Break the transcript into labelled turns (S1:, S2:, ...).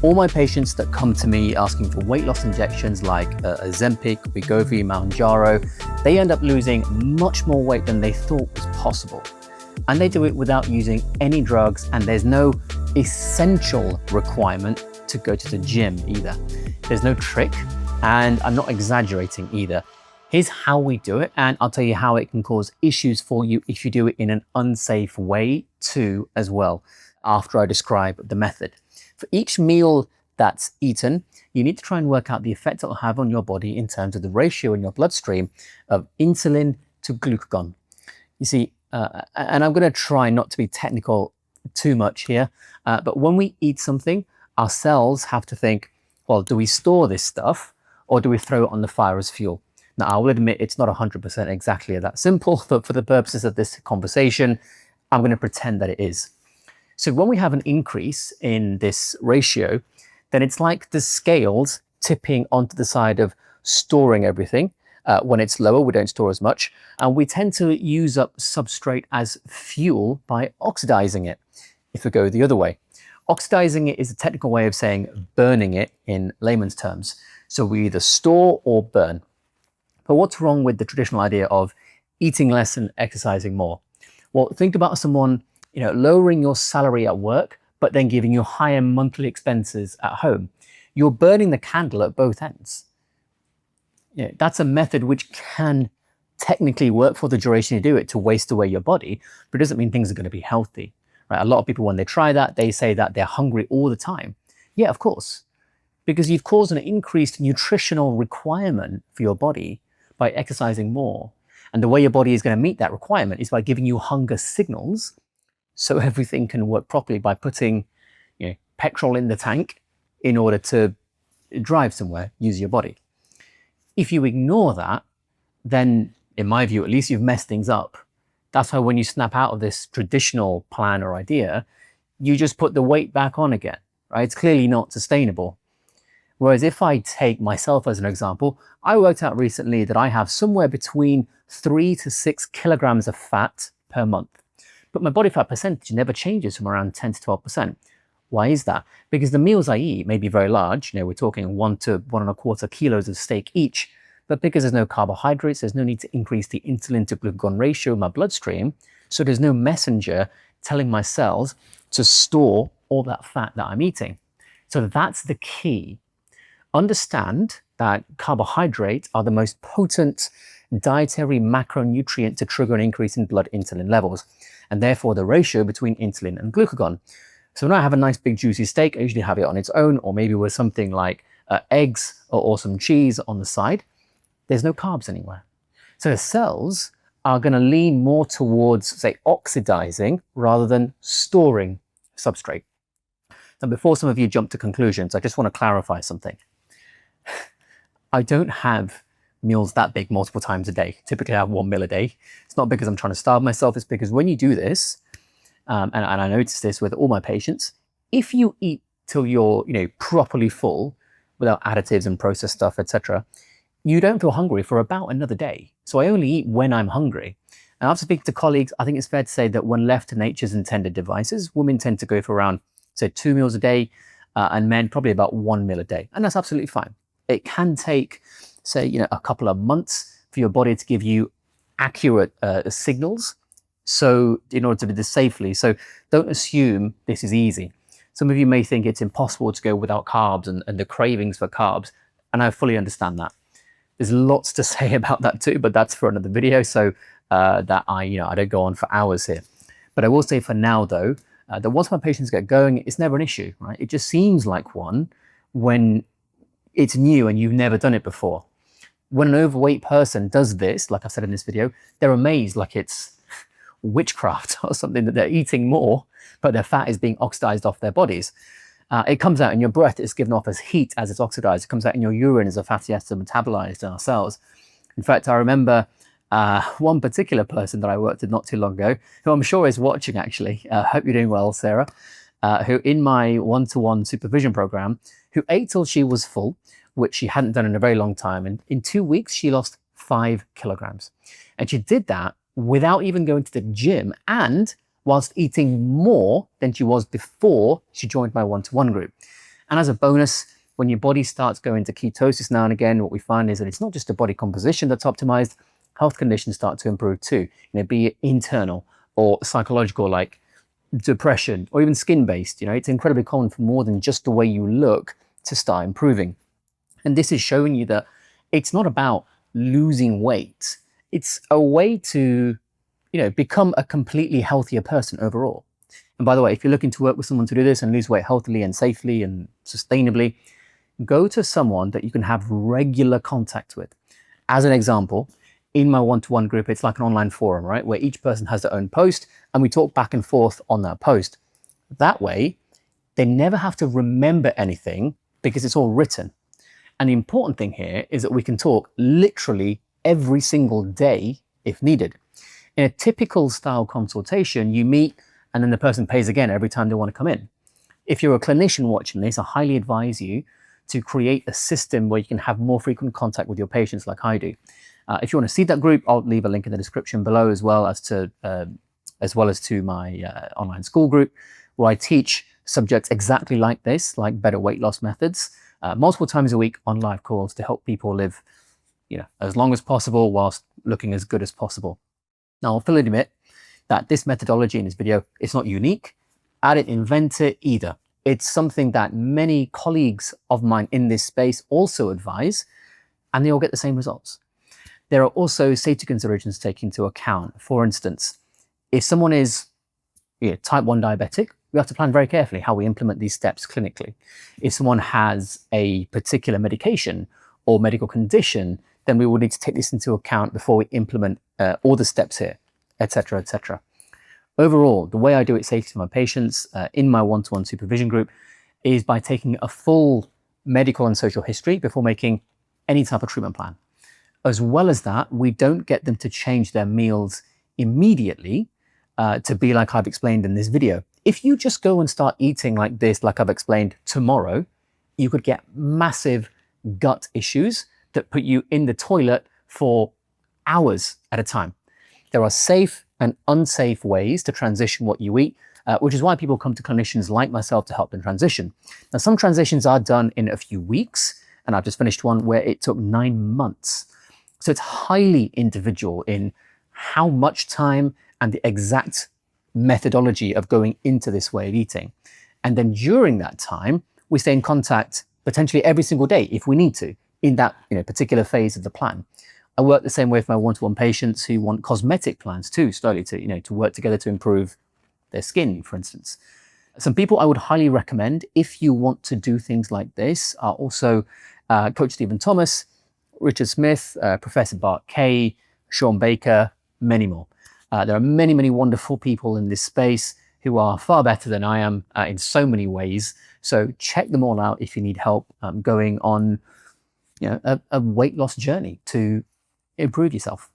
S1: All my patients that come to me asking for weight loss injections like Ozempic, Wegovy, Mounjaro, they end up losing much more weight than they thought was possible. And they do it without using any drugs, and there's no essential requirement to go to the gym either. There's no trick, and I'm not exaggerating either. Here's how we do it, and I'll tell you how it can cause issues for you if you do it in an unsafe way too as well, after I describe the method. For each meal that's eaten, you need to try and work out the effect it'll have on your body in terms of the ratio in your bloodstream of insulin to glucagon. You see, and I'm going to try not to be technical too much here, but when we eat something, our cells have to think, well, do we store this stuff or do we throw it on the fire as fuel? Now, I will admit it's not 100% exactly that simple, but for the purposes of this conversation, I'm going to pretend that it is. So when we have an increase in this ratio, then it's like the scales tipping onto the side of storing everything. When it's lower, we don't store as much, and we tend to use up substrate as fuel by oxidizing it. If we go the other way, oxidizing it is a technical way of saying burning it in layman's terms. So we either store or burn. But what's wrong with the traditional idea of eating less and exercising more? Well, think about someone, lowering your salary at work, but then giving you higher monthly expenses at home. You're burning the candle at both ends. That's a method which can technically work for the duration you do it to waste away your body, but it doesn't mean things are going to be healthy. Right? A lot of people, when they try that, they say that they're hungry all the time. Yeah, of course, because you've caused an increased nutritional requirement for your body by exercising more. And the way your body is going to meet that requirement is by giving you hunger signals, so everything can work properly by putting petrol in the tank in order to drive somewhere, use your body. If you ignore that, then in my view, at least you've messed things up. That's why when you snap out of this traditional plan or idea, you just put the weight back on again, right? It's clearly not sustainable. Whereas if I take myself as an example, I worked out recently that I have somewhere between 3 to 6 kilograms of fat per month. But my body fat percentage never changes from around 10 to 12%. Why is that? Because the meals I eat may be very large. We're talking 1 to 1.25 kilos of steak each. But because there's no carbohydrates, there's no need to increase the insulin to glucagon ratio in my bloodstream. So there's no messenger telling my cells to store all that fat that I'm eating. So that's the key. Understand that carbohydrates are the most potent dietary macronutrient to trigger an increase in blood insulin levels, and therefore the ratio between insulin and glucagon. So when I have a nice big juicy steak, I usually have it on its own, or maybe with something like eggs or some cheese on the side. There's no carbs anywhere. So the cells are going to lean more towards, say, oxidizing rather than storing substrate. Now, before some of you jump to conclusions, I just want to clarify something. I don't have meals that big multiple times a day. Typically I have 1 meal a day. It's not because I'm trying to starve myself. It's because when you do this, and I notice this with all my patients, if you eat till you're properly full without additives and processed stuff, etc., you don't feel hungry for about another day. So I only eat when I'm hungry. And after speaking to colleagues, I think it's fair to say that when left to nature's intended devices, women tend to go for around, say, 2 meals a day, and men probably about 1 meal a day. And that's absolutely fine. It can take, say, a couple of months for your body to give you accurate signals. So in order to do this safely, so don't assume this is easy. Some of you may think it's impossible to go without carbs and the cravings for carbs, and I fully understand that. There's lots to say about that too, but that's for another video, so that I don't go on for hours here. But I will say for now though, that once my patients get going, it's never an issue, right? It just seems like one when it's new and you've never done it before. When an overweight person does this, like I've said in this video, they're amazed like it's witchcraft or something, that they're eating more, but their fat is being oxidized off their bodies. It comes out in your breath, it's given off as heat as it's oxidized. It comes out in your urine as a fatty acid metabolized in our cells. In fact, I remember one particular person that I worked with not too long ago, who I'm sure is watching actually. Hope you're doing well, Sarah, who in my one-to-one supervision program, who ate till she was full, which she hadn't done in a very long time. And in 2 weeks, she lost 5 kilograms. And she did that without even going to the gym and whilst eating more than she was before she joined my one-to-one group. And as a bonus, when your body starts going to ketosis now and again, what we find is that it's not just the body composition that's optimized, health conditions start to improve too, be it internal or psychological, like depression, or even skin-based. It's incredibly common for more than just the way you look to start improving. And this is showing you that it's not about losing weight. It's a way to, become a completely healthier person overall. And by the way, if you're looking to work with someone to do this and lose weight healthily and safely and sustainably, go to someone that you can have regular contact with. As an example, in my one-to-one group, it's like an online forum, right? Where each person has their own post and we talk back and forth on that post. That way, they never have to remember anything because it's all written. And the important thing here is that we can talk literally every single day if needed. In a typical style consultation, you meet and then the person pays again every time they want to come in. If you're a clinician watching this, I highly advise you to create a system where you can have more frequent contact with your patients like I do. If you want to see that group, I'll leave a link in the description below, as well as to my online school group, where I teach subjects exactly like this, like better weight loss methods, multiple times a week on live calls to help people live, as long as possible whilst looking as good as possible. Now, I'll fully admit that this methodology in this video is not unique. I didn't invent it either. It's something that many colleagues of mine in this space also advise, and they all get the same results. There are also safety considerations taken into account. For instance, if someone is type 1 diabetic, we have to plan very carefully how we implement these steps clinically. If someone has a particular medication or medical condition, then we will need to take this into account before we implement all the steps here, etc., etc. Overall, the way I do it safely for my patients in my one-to-one supervision group is by taking a full medical and social history before making any type of treatment plan. As well as that, we don't get them to change their meals immediately to be like I've explained in this video. If you just go and start eating like this, like I've explained tomorrow, you could get massive gut issues that put you in the toilet for hours at a time. There are safe and unsafe ways to transition what you eat, which is why people come to clinicians like myself to help them transition. Now, some transitions are done in a few weeks, and I've just finished one where it took 9 months. So it's highly individual in how much time and the exact methodology of going into this way of eating. And then during that time, we stay in contact potentially every single day if we need to in that particular phase of the plan. I work the same way with my one-to-one patients who want cosmetic plans too, slowly to work together to improve their skin, for instance. Some people I would highly recommend if you want to do things like this are also Coach Stephen Thomas, Richard Smith, Professor Bart Kay, Sean Baker, many more. There are many, many wonderful people in this space who are far better than I am in so many ways. So check them all out if you need help going on a weight loss journey to improve yourself.